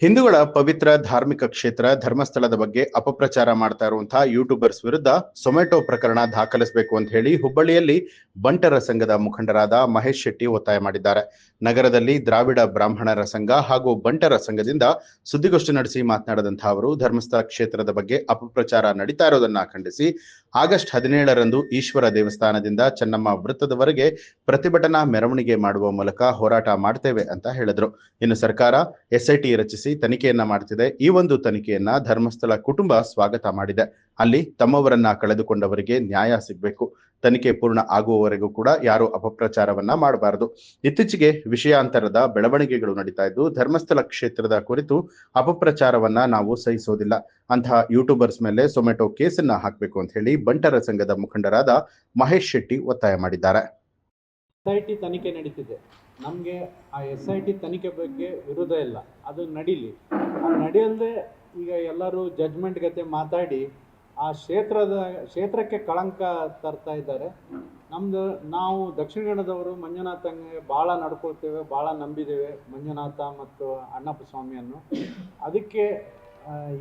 ಹಿಂದೂಗಳ ಪವಿತ್ರ ಧಾರ್ಮಿಕ ಕ್ಷೇತ್ರ ಧರ್ಮಸ್ಥಳದ ಬಗ್ಗೆ ಅಪಪ್ರಚಾರ ಮಾಡ್ತಾ ಇರುವಂತಹ ಯೂಟ್ಯೂಬರ್ಸ್ ವಿರುದ್ಧ ಸೊಮೆಟೊ ಪ್ರಕರಣ ದಾಖಲಿಸಬೇಕು ಅಂತ ಹೇಳಿ ಹುಬ್ಬಳ್ಳಿಯಲ್ಲಿ ಬಂಟರ ಸಂಘದ ಮುಖಂಡರಾದ ಮಹೇಶ್ ಶೆಟ್ಟಿ ಒತ್ತಾಯ ಮಾಡಿದ್ದಾರೆ. ನಗರದಲ್ಲಿ ದ್ರಾವಿಡ ಬ್ರಾಹ್ಮಣರ ಸಂಘ ಹಾಗೂ ಬಂಟರ ಸಂಘದಿಂದ ಸುದ್ದಿಗೋಷ್ಠಿ ನಡೆಸಿ ಮಾತನಾಡಿದಂತಹ ಅವರು ಧರ್ಮಸ್ಥಳ ಕ್ಷೇತ್ರದ ಬಗ್ಗೆ ಅಪಪ್ರಚಾರ ನಡೀತಾ ಇರೋದನ್ನ ಖಂಡಿಸಿ ಆಗಸ್ಟ್ 17ರಂದು ಈಶ್ವರ ದೇವಸ್ಥಾನದಿಂದ ಚೆನ್ನಮ್ಮ ವೃತ್ತದವರೆಗೆ ಪ್ರತಿಭಟನಾ ಮೆರವಣಿಗೆ ಮಾಡುವ ಮೂಲಕ ಹೋರಾಟ ಮಾಡ್ತೇವೆ ಅಂತ ಹೇಳಿದ್ರು. ಇನ್ನು ಸರ್ಕಾರ ಎಸ್ಐಟಿ ರಚಿಸಿ ತನಿಖೆಯನ್ನ ಮಾಡ್ತಿದೆ. ಈ ಒಂದು ತನಿಖೆಯನ್ನ ಧರ್ಮಸ್ಥಳ ಕುಟುಂಬ ಸ್ವಾಗತ ಮಾಡಿದೆ. ಅಲ್ಲಿ ತಮ್ಮವರನ್ನ ಕಳೆದುಕೊಂಡವರಿಗೆ ನ್ಯಾಯ ಸಿಗಬೇಕು. ತನಿಖೆ ಪೂರ್ಣ ಆಗುವವರೆಗೂ ಕೂಡ ಯಾರು ಅಪಪ್ರಚಾರವನ್ನ ಮಾಡಬಾರದು. ಇತ್ತೀಚೆಗೆ ವಿಷಯಾಂತರದ ಬೆಳವಣಿಗೆಗಳು ನಡೀತಾ ಇದ್ದು ಧರ್ಮಸ್ಥಳ ಕ್ಷೇತ್ರದ ಕುರಿತು ಅಪಪ್ರಚಾರವನ್ನ ನಾವು ಸಹಿಸೋದಿಲ್ಲ. ಅಂತಹ ಯೂಟ್ಯೂಬರ್ಸ್ ಮೇಲೆ ಸೊಮೆಟೊ ಕೇಸನ್ನ ಹಾಕಬೇಕು ಅಂತ ಹೇಳಿ ಬಂಟರ ಸಂಘದ ಮುಖಂಡರಾದ ಮಹೇಶ್ ಶೆಟ್ಟಿ ಒತ್ತಾಯ ಮಾಡಿದ್ದಾರೆ. SIT ತನಿಖೆ ನಡೀತಿದೆ. ನಮಗೆ ಆ SIT ತನಿಖೆ ಬಗ್ಗೆ ವಿರೋಧ ಇಲ್ಲ, ಅದು ನಡೀಲಿ. ಅದು ನಡೆಯಲ್ಲದೆ ಈಗ ಎಲ್ಲರೂ ಜಡ್ಜ್ಮೆಂಟ್ ಗತೆ ಮಾತಾಡಿ ಆ ಕ್ಷೇತ್ರಕ್ಕೆ ಕಳಂಕ ತರ್ತಾ ಇದ್ದಾರೆ. ನಾವು ದಕ್ಷಿಣ ಕನ್ನಡದವರು ಮಂಜುನಾಥಂಗೆ ಭಾಳ ನಡ್ಕೊಳ್ತೇವೆ, ಭಾಳ ನಂಬಿದ್ದೇವೆ ಮಂಜುನಾಥ ಮತ್ತು ಅಣ್ಣಪ್ಪ ಸ್ವಾಮಿಯನ್ನು. ಅದಕ್ಕೆ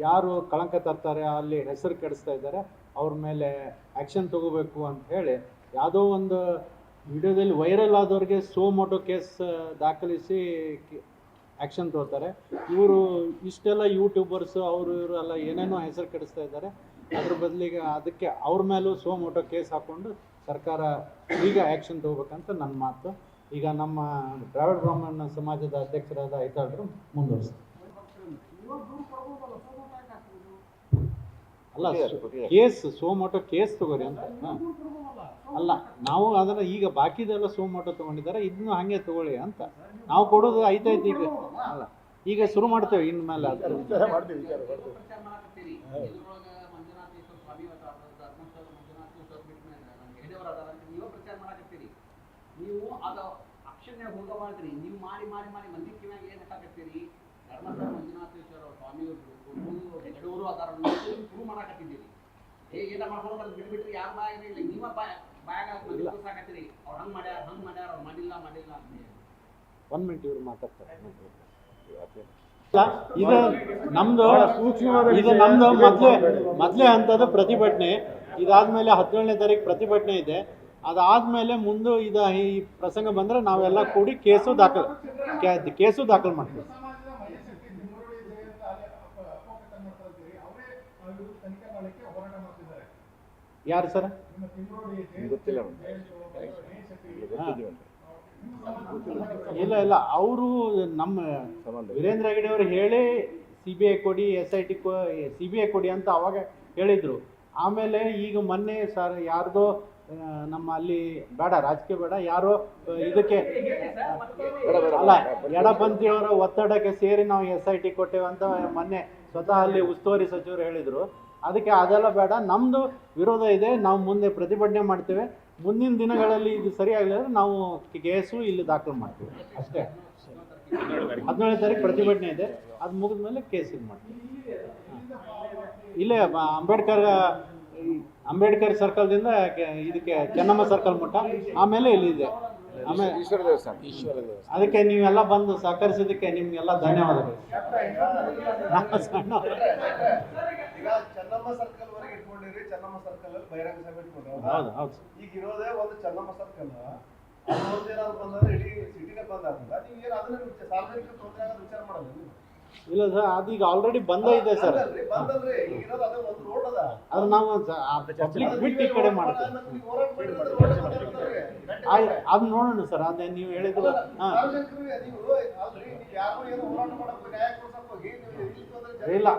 ಯಾರು ಕಳಂಕ ತರ್ತಾರೆ, ಅಲ್ಲಿ ಹೆಸರು ಕೆಡಿಸ್ತಾ ಇದ್ದಾರೆ, ಅವ್ರ ಮೇಲೆ ಆ್ಯಕ್ಷನ್ ತಗೋಬೇಕು ಅಂತ ಹೇಳಿ ಯಾವುದೋ ಒಂದು ವಿಡಿಯೋದಲ್ಲಿ ವೈರಲ್ ಆದವ್ರಿಗೆ ಸೋಮೋಟೋ ಕೇಸ್ ದಾಖಲಿಸಿ ಆ್ಯಕ್ಷನ್ ತಗೋತಾರೆ. ಇವರು ಇಷ್ಟೆಲ್ಲ ಯೂಟ್ಯೂಬರ್ಸು ಅವರು ಇವರು ಎಲ್ಲ ಏನೇನೋ ಹೆಸರು ಕೆಡಿಸ್ತಾ ಇದ್ದಾರೆ. ಅದ್ರ ಬದಲಿಗೆ ಅದಕ್ಕೆ ಅವ್ರ ಮೇಲೂ ಸೋಮೋಟೋ ಕೇಸ್ ಹಾಕ್ಕೊಂಡು ಸರ್ಕಾರ ಈಗ ಆ್ಯಕ್ಷನ್ ತಗೋಬೇಕಂತ ನನ್ನ ಮಾತು. ಈಗ ನಮ್ಮ ದ್ರಾವಿಡ ಬ್ರಾಹ್ಮಣ ಸಮಾಜದ ಅಧ್ಯಕ್ಷರಾದ ಐತಾಳರು ಮುಂದುವರಿಸ್ತಾರೆ. ಅಲ್ಲ, ಕೇಸ್ ಸೋಮೋಟೋ ಕೇಸ್ ತಗೋರಿ ಅಂತ. ಅಲ್ಲ, ನಾವು ಅದನ್ನು ಈಗ ಬಾಕಿದೆಲ್ಲ ಸೋಮೋಟೋ ತೊಗೊಂಡಿದ್ದಾರೆ, ಇದನ್ನು ಹಾಗೆ ತಗೊಳ್ಳಿ ಅಂತ ನಾವು ಕೊಡೋದು ಐತೈತಿ. ಈಗ ಅಲ್ಲ, ಈಗ ಶುರು ಮಾಡ್ತೇವೆ ಇನ್ಮೇಲೆ ಅದು ನೀವು ಅದು ಅಕ್ಷನ್ಯಾಗ ಹೋಗ ಮಾಡ್ತೀರಿ. ನೀವು ಮಾಡಿ ಮಾಡಿ ಮಾಡಿ ಮಂದಿ ಕಿವ್ಯಾಗ ಏನು ಹಾಕತ್ತೀರಿ? ಧರ್ಮಸ್ಥಳ ಮಂಜುನಾಥೇಶ್ವರ ಸ್ವಾಮಿಯವರು ಹೆಗಡವರು ಅದರ ಪ್ರೂವ್ ಮಾಡಾಕತ್ತಿದ್ದೀರಿ. ಏನ ಮಾಡ್ಕೊಂಡು ಬಿಟ್ಬಿಟ್ರಿ ಯಾರು ಬಾಯಾಗ ಇಲ್ಲ, ನೀವ ಬಾಯಾಗ ಸಾಕತ್ತೀರಿ. ಅವ್ರು ಹಂಗೆ ಮಾಡ್ಯಾರ ಅವ್ರು ಮಾಡಿಲ್ಲ ಅಂತ 1 ಮಿನಿಟ್ ಇವ್ರು ಮಾತಾಡ್ತಾರೆ. ಇದು ನಮ್ದು ಮೊದಲೇ ಹಂತದ ಪ್ರತಿಭಟನೆ. ಇದಾದ್ಮೇಲೆ 17ನೇ ತಾರೀಕು ಪ್ರತಿಭಟನೆ ಇದೆ. ಅದಾದ್ಮೇಲೆ ಮುಂದೆ ಈ ಪ್ರಸಂಗ ಬಂದ್ರೆ ನಾವೆಲ್ಲ ಕೂಡಿ ಕೇಸು ದಾಖಲು ಮಾಡ್ತೀವಿ. ಯಾರು ಸರ್? ಇಲ್ಲ, ಅವರು ನಮ್ಮ ವೀರೇಂದ್ರ ಹೆಗಡೆ ಅವರು ಹೇಳಿ CBI ಕೊಡಿ, CBI ಕೊಡಿ ಅಂತ ಅವಾಗ ಹೇಳಿದ್ರು. ಆಮೇಲೆ ಈಗ ಮೊನ್ನೆ ಸರ್ ಯಾರ್ದೋ ನಮ್ಮ ಅಲ್ಲಿ ಬೇಡ, ರಾಜಕೀಯ ಬೇಡ, ಯಾರೋ ಇದಕ್ಕೆ ಅಲ್ಲ ಎಡಪಂಥಿಯವರ ಒತ್ತಡಕ್ಕೆ ಸೇರಿ ನಾವು SIT ಕೊಟ್ಟೇವೆ ಅಂತ ಮೊನ್ನೆ ಸ್ವತಃ ಅಲ್ಲಿ ಉಸ್ತುವಾರಿ ಸಚಿವರು ಹೇಳಿದರು. ಅದಕ್ಕೆ ಅದೆಲ್ಲ ಬೇಡ, ನಮ್ಮದು ವಿರೋಧ ಇದೆ, ನಾವು ಮುಂದೆ ಪ್ರತಿಭಟನೆ ಮಾಡ್ತೇವೆ. ಮುಂದಿನ ದಿನಗಳಲ್ಲಿ ಇದು ಸರಿಯಾಗಲಿಲ್ಲ ನಾವು ಕೇಸು ಇಲ್ಲಿ ದಾಖಲು ಮಾಡ್ತೀವಿ ಅಷ್ಟೇ. 17ನೇ ತಾರೀಕು ಪ್ರತಿಭಟನೆ ಇದೆ, ಅದು ಮುಗಿದ ಮೇಲೆ ಕೇಸ್ ಇದು ಮಾಡ್ತೀವಿ. ಇಲ್ಲೇ ಅಂಬೇಡ್ಕರ್ ಸರ್ಕಲ್ದಿಂದ ಇದಕ್ಕೆ ಚೆನ್ನಮ್ಮ ಸರ್ಕಲ್ ಮಟ್ಟ, ಆಮೇಲೆ ಇಲ್ಲಿದೆ. ಆಮೇಲೆ ಈಶ್ವರ ದೇವಸ್ಥಾನ. ಅದಕ್ಕೆ ನೀವೆಲ್ಲ ಬಂದು ಸಹಕರಿಸಿದ್ದಕ್ಕೆ ನಿಮ್ಗೆಲ್ಲ ಧನ್ಯವಾದಗಳು. ಚೆನ್ನಮ್ಮ ಸರ್ಕಲ್ ವರೆಗೆ ಇಟ್ಕೊಂಡಿರಿ. ಚೆನ್ನಮ್ಮ ಸರ್ಕಲ್ ಅಲ್ಲಿ ಬಹಿರಂಗ ಸಭೆ ಇಟ್ಕೊಂಡ್ರೆ ಹೌದು. ಈಗ ಇರೋದೇ ಒಂದು ಚೆನ್ನಮ್ಮ ಸರ್ಕಲ್. ಏನಾದ್ರು ಬಂದ್ರೆ ಇಡೀ ಸಿಟಿನೇ ಬಂದಾಗಲ್ಲ. ನೀವು ಏನು ಅದನ್ನ ಸಾರ್ವಜನಿಕ ತೊಂದರೆ ಆಗೋದು ವಿಚಾರ ಮಾಡೋದು ಇಲ್ಲ ಸರ್, ಅದೀಗ ಆಲ್ರೆಡಿ ಬಂದ ಇದೆ ಸರ್. ಬಂದಲ್ರಿ, ಈಗ ಇರೋದು ಅದೇ ಒಂದು ರೋಡ್ ಅದ. ಅದು ನಾವು ಪಬ್ಲಿಕ್ ಬಿಟ್ಟು ಈ ಕಡೆ ಮಾಡ್ತೀವಿ. ಅದು ನೋಡೋಣ ಸರ್, ಅದೇ ನೀವು ಹೇಳಿದ್ರು. ಇಲ್ಲ,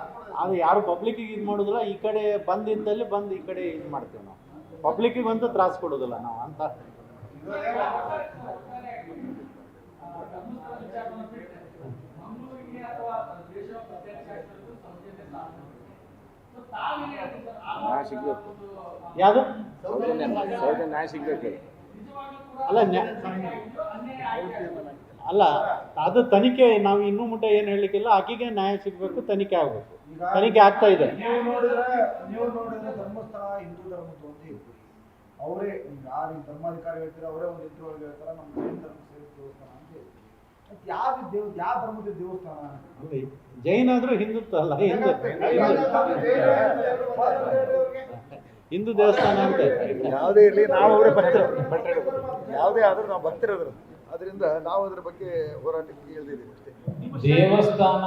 ಅದು ಯಾರು ಪಬ್ಲಿಕ್ಕಿಗೆ ಇದು ಮಾಡೋದಿಲ್ಲ. ಈ ಕಡೆ ಬಂದಿದ್ದಲ್ಲಿ ಬಂದು ಈ ಕಡೆ ಇದು ಮಾಡ್ತೀವಿ ನಾವು. ಪಬ್ಲಿಕ್ಕಿಗೆ ಅಂತೂ ತ್ರಾಸ ಕೊಡೋದಿಲ್ಲ ನಾವು ಅಂತ. ಯಾವುದು ನ್ಯಾಯ ಸಿಗ್ಬೇಕು. ಅಲ್ಲ, ಅದು ತನಿಖೆ. ನಾವು ಇನ್ನೂ ಮುಟ್ಟ ಏನು ಹೇಳಲಿಕ್ಕಿಲ್ಲ. ಆಕೆಗೆ ನ್ಯಾಯ ಸಿಗಬೇಕು, ತನಿಖೆ ಆಗಬೇಕು. ತನಿಖೆ ಆಗ್ತಾ ಇದೆ. ನೀವು ನೋಡಿದ್ರೆ ಧರ್ಮಸ್ಥಳ ಹಿಂದೂ ಧರ್ಮದ್ದು ಅಂತ ಹೇಳ್ತೀರಿ. ಅವರೇ ಯಾರು ಧರ್ಮಾಧಿಕಾರಿ ಹೇಳ್ತೀರ ಅವರೇ ಒಂದು ಇದ್ರೊಳಗೆ ಹೇಳ್ತಾರೆ ನಮ್ಮ ಜೈನ ಧರ್ಮ ಸೇರಿ ದೇವಸ್ಥಾನ ಅಂತ ಹೇಳ್ತೀವಿ. ಯಾವ ಧರ್ಮದ ದೇವಸ್ಥಾನ? ಅಲ್ಲಿ ಜೈನ ಆದ್ರೂ ಹಿಂದುತ್ವ ಅಲ್ಲ, ಹಿಂದೂ ದೇವಸ್ಥಾನ ಅಂತ. ಯಾವುದೇ ಇರಲಿ, ನಾವು ಅವರೇ ಯಾವುದೇ ಆದ್ರೂ ನಾವು ಭಕ್ತರಿರೋದು, ಅದರಿಂದ ನಾವು ಅದ್ರ ಬಗ್ಗೆ ಹೋರಾಟಕ್ಕೆ ಇಳಿದಿದ್ದೀವಿ ಅಷ್ಟೇ. ದೇವಸ್ಥಾನ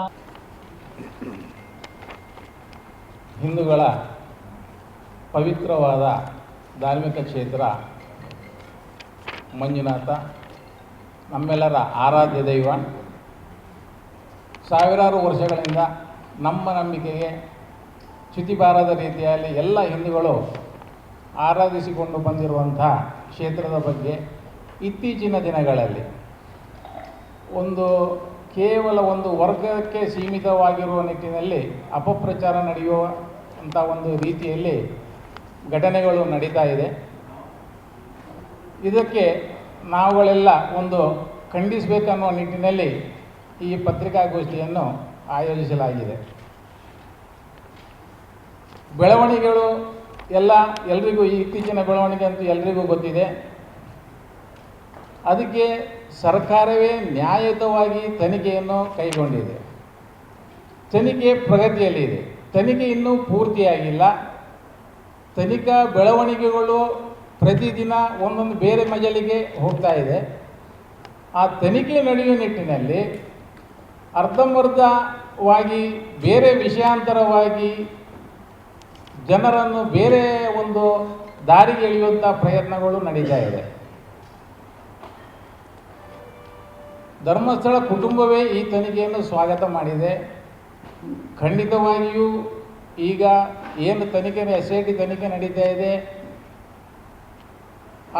ಹಿಂದೂಗಳ ಪವಿತ್ರವಾದ ಧಾರ್ಮಿಕ ಕ್ಷೇತ್ರ ಮಂಜುನಾಥ ನಮ್ಮೆಲ್ಲರ ಆರಾಧ್ಯ ದೈವ. ಸಾವಿರಾರು ವರ್ಷಗಳಿಂದ ನಮ್ಮ ನಂಬಿಕೆಗೆ ಚ್ಯುತಿ ಬಾರದ ರೀತಿಯಲ್ಲಿ ಎಲ್ಲ ಹಿಂದೂಗಳು ಆರಾಧಿಸಿಕೊಂಡು ಬಂದಿರುವಂಥ ಕ್ಷೇತ್ರದ ಬಗ್ಗೆ ಇತ್ತೀಚಿನ ದಿನಗಳಲ್ಲಿ ಕೇವಲ ಒಂದು ವರ್ಗಕ್ಕೆ ಸೀಮಿತವಾಗಿರುವ ನಿಟ್ಟಿನಲ್ಲಿ ಅಪಪ್ರಚಾರ ನಡೆಯುವಂಥ ಒಂದು ರೀತಿಯಲ್ಲಿ ಘಟನೆಗಳು ನಡೀತಾ ಇದೆ. ಇದಕ್ಕೆ ನಾವುಗಳೆಲ್ಲ ಖಂಡಿಸಬೇಕನ್ನುವ ನಿಟ್ಟಿನಲ್ಲಿ ಈ ಪತ್ರಿಕಾಗೋಷ್ಠಿಯನ್ನು ಆಯೋಜಿಸಲಾಗಿದೆ. ಬೆಳವಣಿಗೆಗಳು ಎಲ್ರಿಗೂ ಈ ಇತ್ತೀಚಿನ ಬೆಳವಣಿಗೆ ಅಂತೂ ಎಲ್ರಿಗೂ ಗೊತ್ತಿದೆ. ಅದಕ್ಕೆ ಸರ್ಕಾರವೇ ನ್ಯಾಯಯುತವಾಗಿ ತನಿಖೆಯನ್ನು ಕೈಗೊಂಡಿದೆ. ತನಿಖೆ ಪ್ರಗತಿಯಲ್ಲಿದೆ. ತನಿಖೆ ಇನ್ನೂ ಪೂರ್ತಿಯಾಗಿಲ್ಲ. ತನಿಖಾ ಬೆಳವಣಿಗೆಗಳು ಪ್ರತಿದಿನ ಒಂದೊಂದು ಬೇರೆ ಮಜಲಿಗೆ ಹೋಗ್ತಾ ಇದೆ. ಆ ತನಿಖೆ ನಡೆಯುವ ನಿಟ್ಟಿನಲ್ಲಿ ಅರ್ಧಂಬರ್ಧವಾಗಿ ಬೇರೆ ವಿಷಯಾಂತರವಾಗಿ ಜನರನ್ನು ಬೇರೆ ಒಂದು ದಾರಿಗೆ ಎಳೆಯುವಂಥ ಪ್ರಯತ್ನಗಳು ನಡೀತಾ ಇದೆ. ಧರ್ಮಸ್ಥಳ ಕುಟುಂಬವೇ ಈ ತನಿಖೆಯನ್ನು ಸ್ವಾಗತ ಮಾಡಿದೆ. ಖಂಡಿತವಾಗಿಯೂ ಈಗ ಏನು ತನಿಖೆ SIT ತನಿಖೆ ನಡೀತಾ ಇದೆ,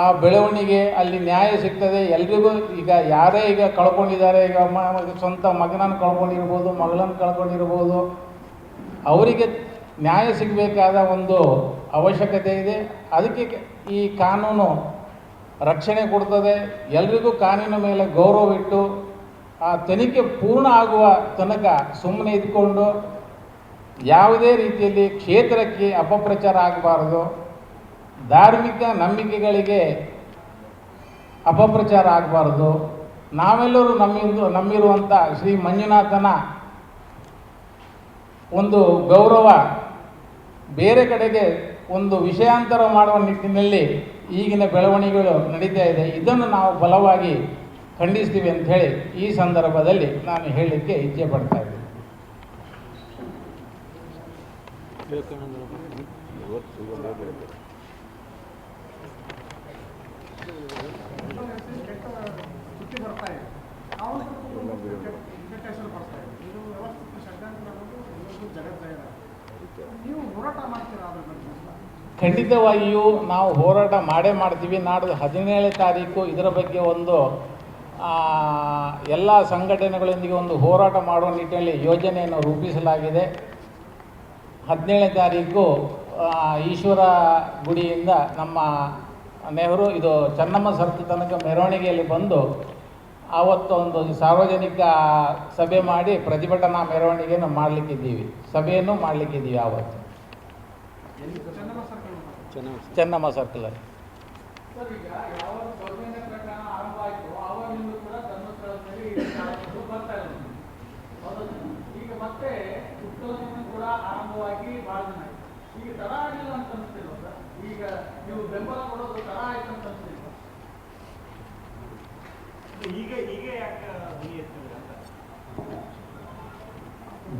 ಆ ಬೆಳವಣಿಗೆ ಅಲ್ಲಿ ನ್ಯಾಯ ಸಿಗ್ತದೆ ಎಲ್ರಿಗೂ. ಈಗ ಯಾರೇ ಈಗ ಕಳ್ಕೊಂಡಿದ್ದಾರೆ, ಈಗ ಸ್ವಂತ ಮಗನನ್ನು ಕಳ್ಕೊಂಡಿರ್ಬೋದು, ಮಗಳನ್ನು ಕಳ್ಕೊಂಡಿರ್ಬೋದು, ಅವರಿಗೆ ನ್ಯಾಯ ಸಿಗಬೇಕಾದ ಒಂದು ಅವಶ್ಯಕತೆ ಇದೆ. ಅದಕ್ಕೆ ಈ ಕಾನೂನು ರಕ್ಷಣೆ ಕೊಡ್ತದೆ. ಎಲ್ರಿಗೂ ಕಾನೂನಿನ ಮೇಲೆ ಗೌರವವಿಟ್ಟು ಆ ತನಿಖೆ ಪೂರ್ಣ ಆಗುವ ತನಕ ಸುಮ್ಮನೆ ಇದ್ಕೊಂಡು ಯಾವುದೇ ರೀತಿಯಲ್ಲಿ ಕ್ಷೇತ್ರಕ್ಕೆ ಅಪಪ್ರಚಾರ ಆಗಬಾರ್ದು, ಧಾರ್ಮಿಕ ನಂಬಿಕೆಗಳಿಗೆ ಅಪಪ್ರಚಾರ ಆಗಬಾರ್ದು. ನಾವೆಲ್ಲರೂ ನಮ್ಮಿರುವಂಥ ಶ್ರೀ ಮಂಜುನಾಥನ ಒಂದು ಗೌರವ ಬೇರೆ ಕಡೆಗೆ ವಿಷಯಾಂತರ ಮಾಡುವ ನಿಟ್ಟಿನಲ್ಲಿ ಈಗಿನ ಬೆಳವಣಿಗೆಗಳು ನಡೀತಾ ಇದೆ. ಇದನ್ನು ನಾವು ಬಲವಾಗಿ ಖಂಡಿಸ್ತೀವಿ ಅಂತ ಹೇಳಿ ಈ ಸಂದರ್ಭದಲ್ಲಿ ನಾನು ಹೇಳಲಿಕ್ಕೆ ಇಚ್ಛೆ ಪಡ್ತಾ ಇದ್ದೀನಿ. ಖಂಡಿತವಾಗಿಯೂ ನಾವು ಹೋರಾಟ ಮಾಡೇ ಮಾಡ್ತೀವಿ. ನಾಡ್ದು 17ನೇ ತಾರೀಕು ಇದರ ಬಗ್ಗೆ ಎಲ್ಲ ಸಂಘಟನೆಗಳೊಂದಿಗೆ ಹೋರಾಟ ಮಾಡುವ ನಿಟ್ಟಿನಲ್ಲಿ ಯೋಜನೆಯನ್ನು ರೂಪಿಸಲಾಗಿದೆ. 17ನೇ ತಾರೀಕು ಈಶ್ವರ ಗುಡಿಯಿಂದ ನಮ್ಮ ನೆಹರು ಚೆನ್ನಮ್ಮ ಸರ್ಕಲ್ ತನಕ ಮೆರವಣಿಗೆಯಲ್ಲಿ ಬಂದು ಆವತ್ತು ಸಾರ್ವಜನಿಕ ಸಭೆ ಮಾಡಿ ಪ್ರತಿಭಟನಾ ಮೆರವಣಿಗೆಯನ್ನು ಮಾಡಲಿಕ್ಕಿದ್ದೀವಿ, ಸಭೆಯನ್ನು ಮಾಡಲಿಕ್ಕಿದ್ದೀವಿ. ಆವತ್ತು ಚೆನ್ನಮ್ಮ ಸರ್ಕಲಲ್ಲಿ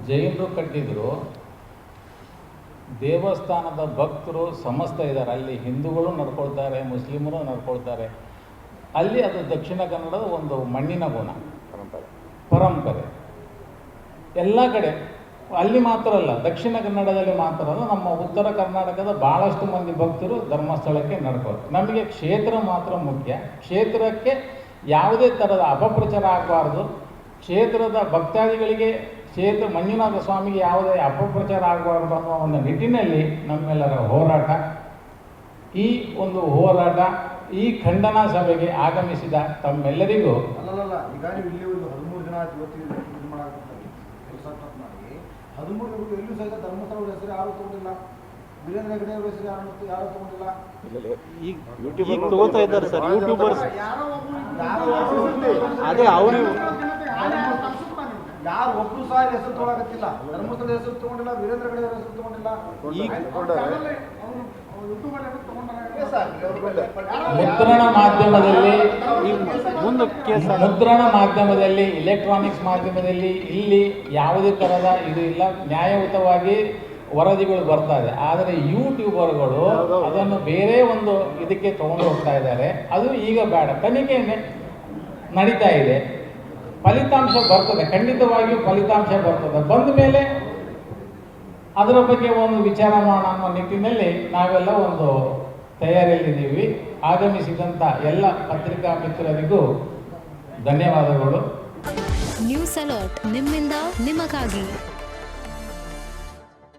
ಜೈನರು ಕಟ್ಟಿದ್ರು. ದೇವಸ್ಥಾನದ ಭಕ್ತರು ಸಮಸ್ತ ಇದ್ದಾರೆ. ಅಲ್ಲಿ ಹಿಂದೂಗಳು ನಡ್ಕೊಳ್ತಾರೆ, ಮುಸ್ಲಿಮರು ನಡ್ಕೊಳ್ತಾರೆ. ಅಲ್ಲಿ ಅದು ದಕ್ಷಿಣ ಕನ್ನಡದ ಮಣ್ಣಿನ ಗುಣ, ಪರಂಪರೆ. ಎಲ್ಲ ಕಡೆ ಅಲ್ಲಿ ಮಾತ್ರ ಅಲ್ಲ, ದಕ್ಷಿಣ ಕನ್ನಡದಲ್ಲಿ ಮಾತ್ರ ಅಲ್ಲ, ನಮ್ಮ ಉತ್ತರ ಕರ್ನಾಟಕದ ಭಾಳಷ್ಟು ಮಂದಿ ಭಕ್ತರು ಧರ್ಮಸ್ಥಳಕ್ಕೆ ನಡ್ಕೊಳ್ತಾರೆ. ನಮಗೆ ಕ್ಷೇತ್ರ ಮಾತ್ರ ಮುಖ್ಯ. ಕ್ಷೇತ್ರಕ್ಕೆ ಯಾವುದೇ ಥರದ ಅಪಪ್ರಚಾರ ಆಗಬಾರ್ದು. ಕ್ಷೇತ್ರದ ಭಕ್ತಾದಿಗಳಿಗೆ, ಕ್ಷೇತ್ರ ಮಂಜುನಾಥ ಸ್ವಾಮಿಗೆ ಯಾವುದೇ ಅಪಪ್ರಚಾರ ಆಗಬಾರ್ದು ಅನ್ನೋ ನಿಟ್ಟಿನಲ್ಲಿ ನಮ್ಮೆಲ್ಲರ ಹೋರಾಟ. ಈ ಹೋರಾಟ, ಈ ಖಂಡನಾ ಸಭೆಗೆ ಆಗಮಿಸಿದ ತಮ್ಮೆಲ್ಲರಿಗೂ ಅಲ್ಲಲ್ಲ, ಈಗ ನೀವು ಇಲ್ಲಿ 13 ಜನ ಇವತ್ತಿಗೆ ಇದು ಮಾಡಾಕತ್ತಾರೆ, ಕೆಲಸ ಮಾಡಿ 13 ಎಲ್ಲೂ ಸಹಿತ ಧರ್ಮಸ್ಥಳ ಹೆಸರು ಯಾರು ತಗೊಂಡಿಲ್ಲ, ವೀರೇಂದ್ರ ಹೆಗಡೆ ಅವರ ಹೆಸರು ಯಾರು ತಗೊಂಡಿಲ್ಲ. ಈಗ ತಗೋತಾ ಇದ್ದಾರೆ ಸರ್ ಯೂಟ್ಯೂಬರ್ಸ್. ಅದೇ ಅವರು ಯಾರು ಒಬ್ರು ಸಹ ಇಲ್ಲಿ ಹೆಸರು ತಗೊಳಕತ್ತಿಲ್ಲ. ಧರ್ಮಸ್ಥಳದ ಹೆಸರು ತಗೊಂಡಿಲ್ಲ, ವೀರೇಂದ್ರ ಹೆಗಡೆ ಅವರ ಹೆಸರು ತಗೊಂಡಿಲ್ಲ. ಮುದ್ರಣ ಮಾಧ್ಯಮದಲ್ಲಿ ಇಲೆಕ್ಟ್ರಾನಿಕ್ಸ್ ಮಾಧ್ಯಮದಲ್ಲಿ ಇಲ್ಲಿ ಯಾವುದೇ ಥರದ ಇದು ಇಲ್ಲ, ನ್ಯಾಯಯುತವಾಗಿ ವರದಿಗಳು ಬರ್ತಾ ಇದೆ. ಆದರೆ ಯೂಟ್ಯೂಬರ್ಗಳು ಅದನ್ನು ಬೇರೆ ಒಂದು ಇದಕ್ಕೆ ತಗೊಂಡು ಹೋಗ್ತಾ ಇದ್ದಾರೆ. ಅದು ಈಗ ಬೇಡ, ತನಿಖೆ ನಡೀತಾ ಇದೆ, ಫಲಿತಾಂಶ ಬರ್ತದೆ, ಖಂಡಿತವಾಗಿಯೂ ಫಲಿತಾಂಶ ಬರ್ತದೆ. ಬಂದ ಮೇಲೆ ಅದರ ಬಗ್ಗೆ ಒಂದು ವಿಚಾರ ಮಾಡೋಣ ಅನ್ನೋ ನಿಟ್ಟಿನಲ್ಲಿ ನಾವೆಲ್ಲ ಒಂದು ತಯಾರಿಯಲ್ಲಿದ್ದೀವಿ. ಆಗಮಿಸಿದಂಥ ಎಲ್ಲ ಪತ್ರಿಕಾ ಮಿತ್ರರಿಗೂ ಧನ್ಯವಾದಗಳು. ನ್ಯೂಸ್ ಅಲರ್ಟ್, ನಿಮ್ಮಿಂದ ನಿಮಗಾಗಿ.